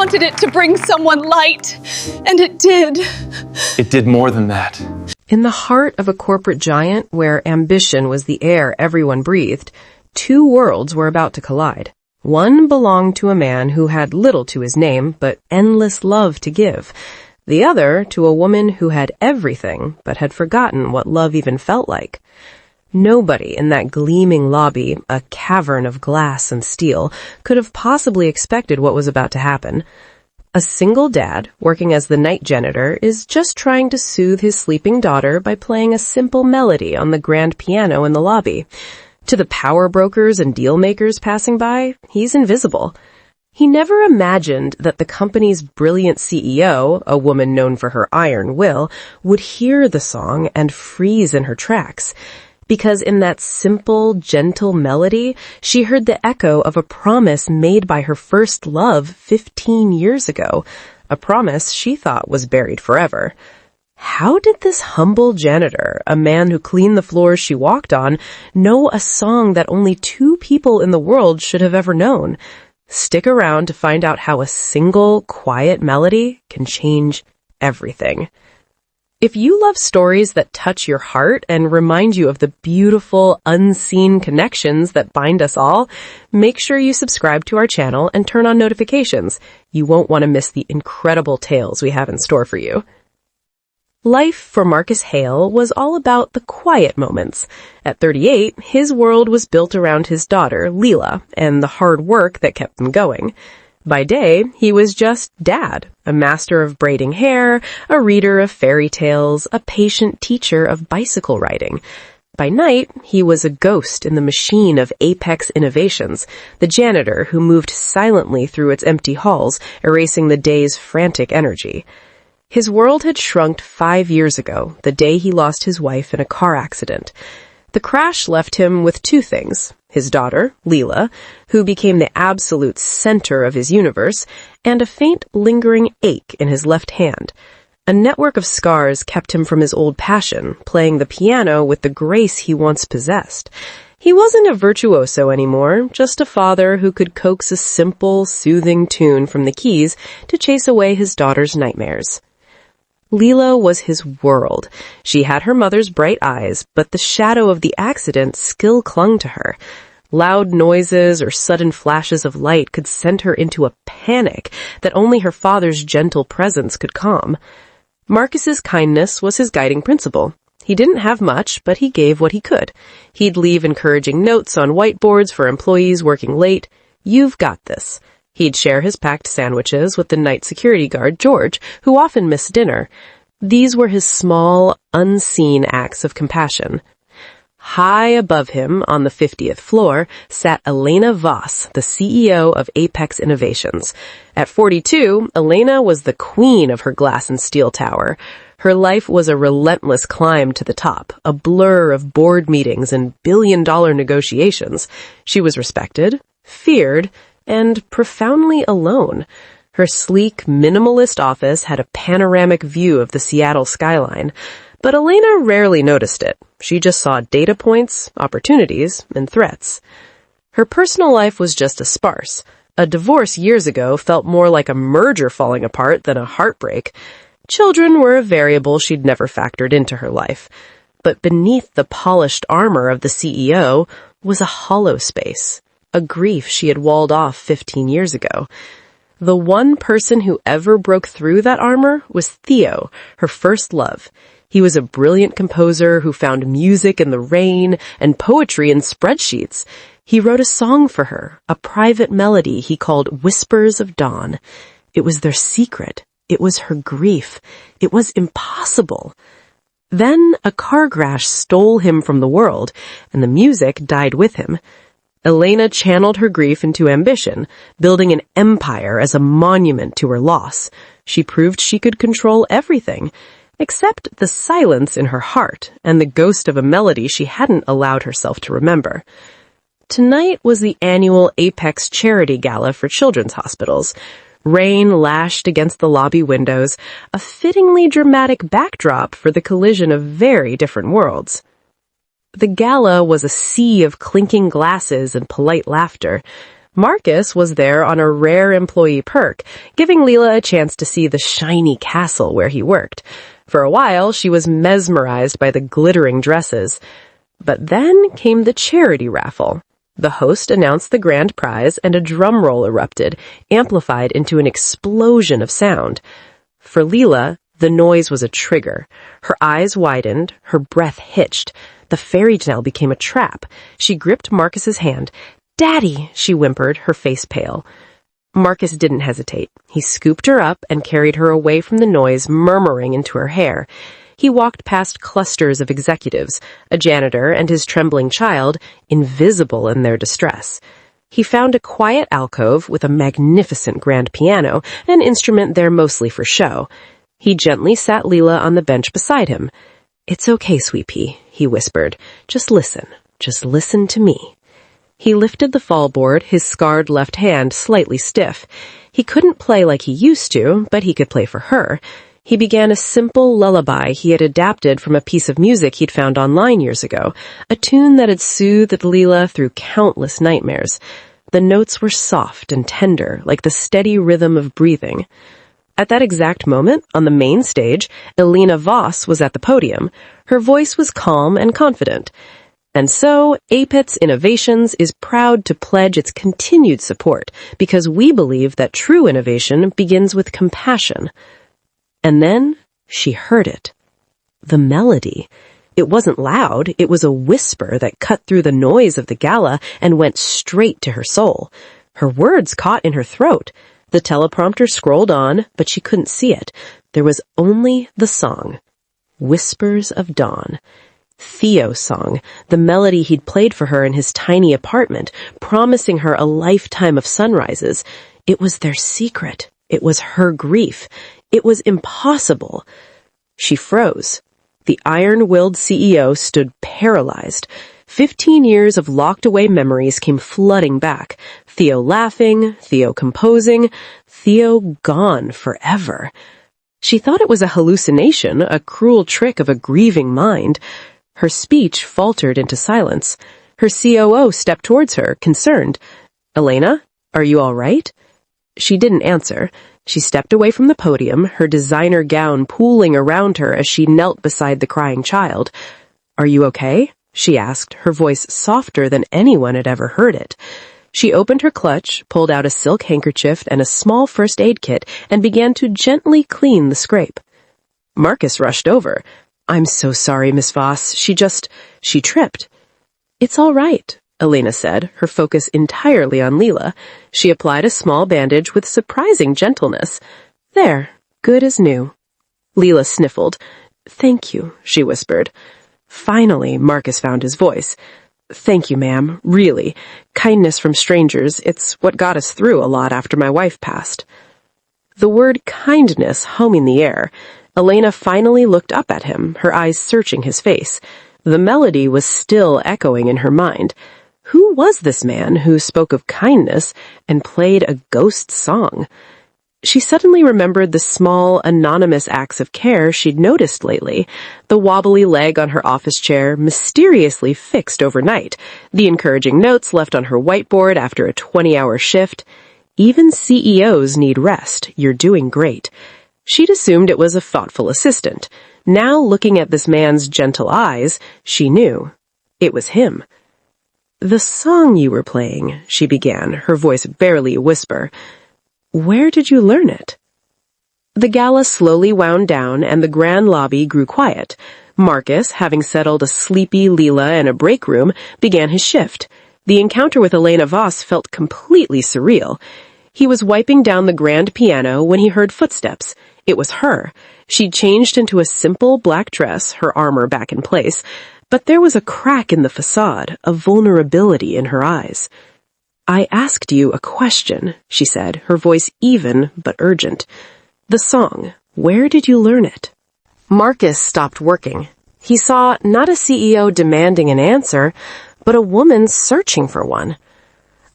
wanted it to bring someone light, and it did. It did more than that. In the heart of a corporate giant where ambition was the air everyone breathed, two worlds were about to collide. One belonged to a man who had little to his name, but endless love to give. The other to a woman who had everything, but had forgotten what love even felt like. Nobody in that gleaming lobby, a cavern of glass and steel, could have possibly expected what was about to happen. A single dad, working as the night janitor, is just trying to soothe his sleeping daughter by playing a simple melody on the grand piano in the lobby. To the power brokers and deal makers passing by, he's invisible. He never imagined that the company's brilliant CEO, a woman known for her iron will, would hear the song and freeze in her tracks. Because in that simple, gentle melody, she heard the echo of a promise made by her first love 15 years ago, a promise she thought was buried forever. How did this humble janitor, a man who cleaned the floors she walked on, know a song that only two people in the world should have ever known? Stick around to find out how a single, quiet melody can change everything. If you love stories that touch your heart and remind you of the beautiful, unseen connections that bind us all, make sure you subscribe to our channel and turn on notifications. You won't want to miss the incredible tales we have in store for you. Life for Marcus Hale was all about the quiet moments. At 38, his world was built around his daughter, Leela, and the hard work that kept them going. By day, he was just Dad, a master of braiding hair, a reader of fairy tales, a patient teacher of bicycle riding. By night, he was a ghost in the machine of Apex Innovations, the janitor who moved silently through its empty halls, erasing the day's frantic energy. His world had shrunk 5 years ago, the day he lost his wife in a car accident. The crash left him with two things: his daughter, Leela, who became the absolute center of his universe, and a faint, lingering ache in his left hand. A network of scars kept him from his old passion, playing the piano with the grace he once possessed. He wasn't a virtuoso anymore, just a father who could coax a simple, soothing tune from the keys to chase away his daughter's nightmares. Leela was his world. She had her mother's bright eyes, but the shadow of the accident still clung to her. Loud noises or sudden flashes of light could send her into a panic that only her father's gentle presence could calm. Marcus's kindness was his guiding principle. He didn't have much, but he gave what he could. He'd leave encouraging notes on whiteboards for employees working late. "You've got this." He'd share his packed sandwiches with the night security guard, George, who often missed dinner. These were his small, unseen acts of compassion. High above him, on the 50th floor, sat Elena Voss, the CEO of Apex Innovations. At 42, Elena was the queen of her glass and steel tower. Her life was a relentless climb to the top, a blur of board meetings and billion-dollar negotiations. She was respected, feared, and profoundly alone. Her sleek, minimalist office had a panoramic view of the Seattle skyline, but Elena rarely noticed it. She just saw data points, opportunities, and threats. Her personal life was just as sparse. A divorce years ago felt more like a merger falling apart than a heartbreak. Children were a variable she'd never factored into her life. But beneath the polished armor of the CEO was a hollow space, a grief she had walled off 15 years ago. The one person who ever broke through that armor was Theo, her first love. He was a brilliant composer who found music in the rain and poetry in spreadsheets. He wrote a song for her, a private melody he called Whispers of Dawn. It was their secret. It was her grief. It was impossible. Then a car crash stole him from the world, and the music died with him. Elena channeled her grief into ambition, building an empire as a monument to her loss. She proved she could control everything, except the silence in her heart and the ghost of a melody she hadn't allowed herself to remember. Tonight was the annual Apex Charity Gala for children's hospitals. Rain lashed against the lobby windows, a fittingly dramatic backdrop for the collision of very different worlds. The gala was a sea of clinking glasses and polite laughter. Marcus was there on a rare employee perk, giving Leela a chance to see the shiny castle where he worked. For a while, she was mesmerized by the glittering dresses. But then came the charity raffle. The host announced the grand prize, and a drum roll erupted, amplified into an explosion of sound. For Leela, the noise was a trigger. Her eyes widened, her breath hitched. The fairy tale became a trap. She gripped Marcus's hand. "Daddy," she whimpered, her face pale. Marcus didn't hesitate. He scooped her up and carried her away from the noise, murmuring into her hair. He walked past clusters of executives, a janitor and his trembling child, invisible in their distress. He found a quiet alcove with a magnificent grand piano, an instrument there mostly for show. He gently sat Leela on the bench beside him. "It's okay, sweet pea," he whispered. Just listen to me." He lifted the fallboard, his scarred left hand slightly stiff. He couldn't play like he used to, but he could play for her. He began a simple lullaby he had adapted from a piece of music he'd found online years ago, a tune that had soothed Leela through countless nightmares. The notes were soft and tender, like the steady rhythm of breathing. At that exact moment, on the main stage, Elena Voss was at the podium. Her voice was calm and confident. And so, Apit's Innovations is proud to pledge its continued support because we believe that true innovation begins with compassion. And then she heard it. The melody. It wasn't loud, it was a whisper that cut through the noise of the gala and went straight to her soul. Her words caught in her throat. The teleprompter scrolled on, but she couldn't see it. There was only the song. Whispers of Dawn. Theo's song, the melody he'd played for her in his tiny apartment, promising her a lifetime of sunrises. It was their secret. It was her grief. It was impossible. She froze. The iron-willed CEO stood paralyzed. 15 years of locked-away memories came flooding back. Theo laughing, Theo composing, Theo gone forever. She thought it was a hallucination, a cruel trick of a grieving mind. Her speech faltered into silence. Her COO stepped towards her, concerned. "Elena, are you all right?" She didn't answer. She stepped away from the podium, her designer gown pooling around her as she knelt beside the crying child. "Are you okay?" she asked, her voice softer than anyone had ever heard it. She opened her clutch, pulled out a silk handkerchief and a small first aid kit, and began to gently clean the scrape. Marcus rushed over. "I'm so sorry, Miss Voss. She tripped." "It's all right," Elena said, her focus entirely on Leela. She applied a small bandage with surprising gentleness. "There, good as new." Leela sniffled. "Thank you," she whispered. Finally, Marcus found his voice. "Thank you, ma'am, really. Kindness from strangers, it's what got us through a lot after my wife passed." The word kindness hung in the air. Elena finally looked up at him, her eyes searching his face. The melody was still echoing in her mind. Who was this man who spoke of kindness and played a ghost song? She suddenly remembered the small, anonymous acts of care she'd noticed lately. The wobbly leg on her office chair, mysteriously fixed overnight. The encouraging notes left on her whiteboard after a 20-hour shift. Even CEOs need rest. You're doing great. She'd assumed it was a thoughtful assistant. Now, looking at this man's gentle eyes, she knew. It was him. "The song you were playing," she began, her voice barely a whisper. "Where did you learn it?" The gala slowly wound down, and the grand lobby grew quiet. Marcus, having settled a sleepy Leela in a break room, began his shift. The encounter with Elena Voss felt completely surreal. He was wiping down the grand piano when he heard footsteps. It was her. She'd changed into a simple black dress, her armor back in place, but there was a crack in the facade, a vulnerability in her eyes. "I asked you a question," she said, her voice even but urgent. "The song, where did you learn it?" Marcus stopped working. He saw not a CEO demanding an answer, but a woman searching for one.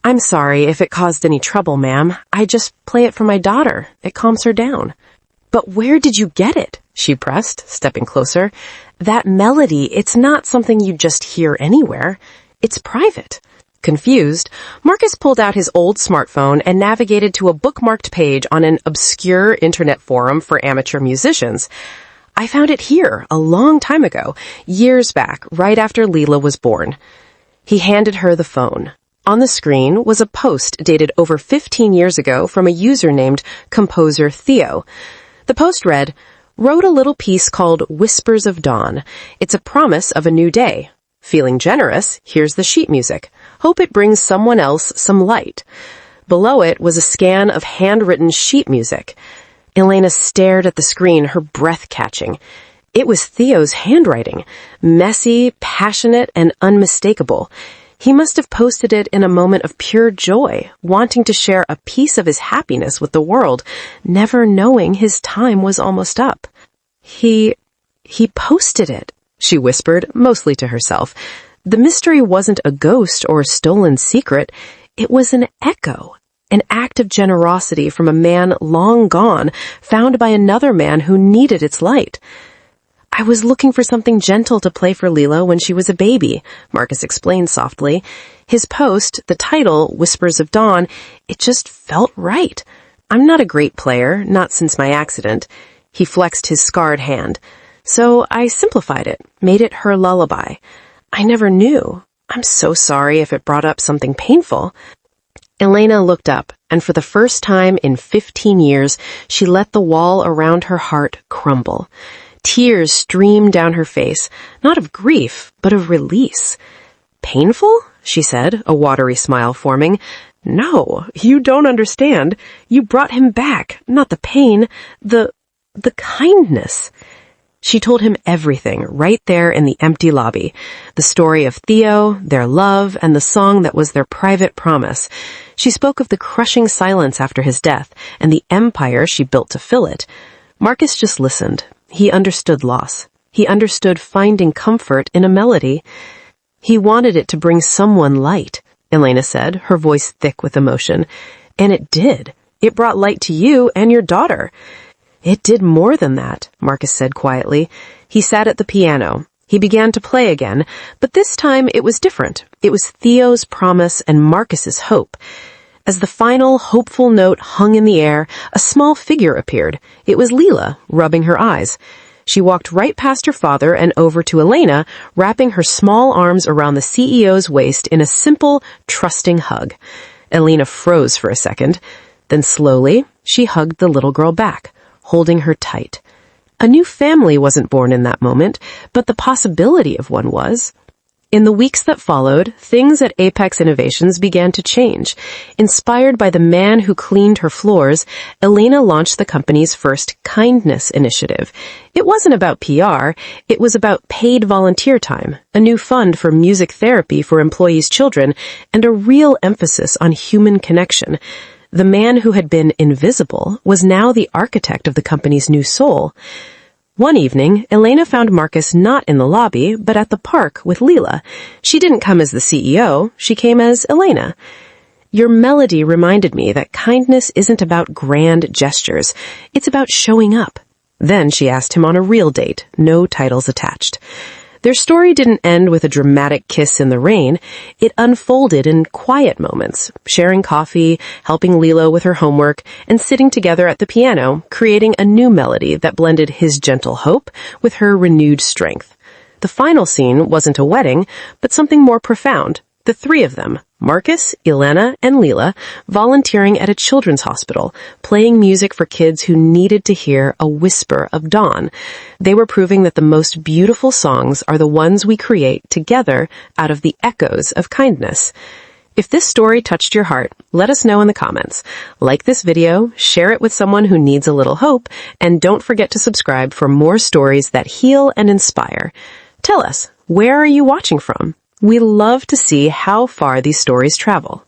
"I'm sorry if it caused any trouble, ma'am. I just play it for my daughter. It calms her down." "But where did you get it?" she pressed, stepping closer. "That melody, it's not something you just hear anywhere. It's private." Confused, Marcus pulled out his old smartphone and navigated to a bookmarked page on an obscure internet forum for amateur musicians. I found it here a long time ago, years back, right after Leela was born. He handed her the phone. On the screen was a post dated over 15 years ago from a user named Composer Theo. The post read, "Wrote a little piece called Whispers of Dawn. It's a promise of a new day. Feeling generous, here's the sheet music. Hope it brings someone else some light." Below it was a scan of handwritten sheet music. Elena stared at the screen, her breath catching. It was Theo's handwriting, messy, passionate, and unmistakable. He must have posted it in a moment of pure joy, wanting to share a piece of his happiness with the world, never knowing his time was almost up. He posted it, she whispered, mostly to herself. The mystery wasn't a ghost or a stolen secret. It was an echo, an act of generosity from a man long gone, found by another man who needed its light. "I was looking for something gentle to play for Leela when she was a baby," Marcus explained softly. His post, the title, Whispers of Dawn, it just felt right. "I'm not a great player, not since my accident." He flexed his scarred hand. "So I simplified it, made it her lullaby. I never knew. I'm so sorry if it brought up something painful." Elena looked up, and for the first time in 15 years, she let the wall around her heart crumble. Tears streamed down her face, not of grief, but of release. "Painful?" she said, a watery smile forming. "No, you don't understand. You brought him back, not the pain, the kindness." She told him everything right there in the empty lobby. The story of Theo, their love, and the song that was their private promise. She spoke of the crushing silence after his death and the empire she built to fill it. Marcus just listened. He understood loss. He understood finding comfort in a melody. "He wanted it to bring someone light," Elena said, her voice thick with emotion. "And it did. It brought light to you and your daughter." "It did more than that," Marcus said quietly. He sat at the piano. He began to play again, but this time it was different. It was Theo's promise and Marcus's hope. As the final, hopeful note hung in the air, a small figure appeared. It was Leela, rubbing her eyes. She walked right past her father and over to Elena, wrapping her small arms around the CEO's waist in a simple, trusting hug. Elena froze for a second. Then slowly, she hugged the little girl back, holding her tight. A new family wasn't born in that moment, but the possibility of one was. In the weeks that followed, things at Apex Innovations began to change. Inspired by the man who cleaned her floors, Elena launched the company's first kindness initiative. It wasn't about PR, it was about paid volunteer time, a new fund for music therapy for employees' children, and a real emphasis on human connection. The man who had been invisible was now the architect of the company's new soul. One evening, Elena found Marcus not in the lobby, but at the park with Leela. She didn't come as the CEO, she came as Elena. "Your melody reminded me that kindness isn't about grand gestures. It's about showing up." Then she asked him on a real date, no titles attached. Their story didn't end with a dramatic kiss in the rain. It unfolded in quiet moments, sharing coffee, helping Leela with her homework, and sitting together at the piano, creating a new melody that blended his gentle hope with her renewed strength. The final scene wasn't a wedding, but something more profound. The three of them, Marcus, Elena, and Leela, volunteering at a children's hospital, playing music for kids who needed to hear a whisper of dawn. They were proving that the most beautiful songs are the ones we create together out of the echoes of kindness. If this story touched your heart, let us know in the comments. Like this video, share it with someone who needs a little hope, and don't forget to subscribe for more stories that heal and inspire. Tell us, where are you watching from? We love to see how far these stories travel.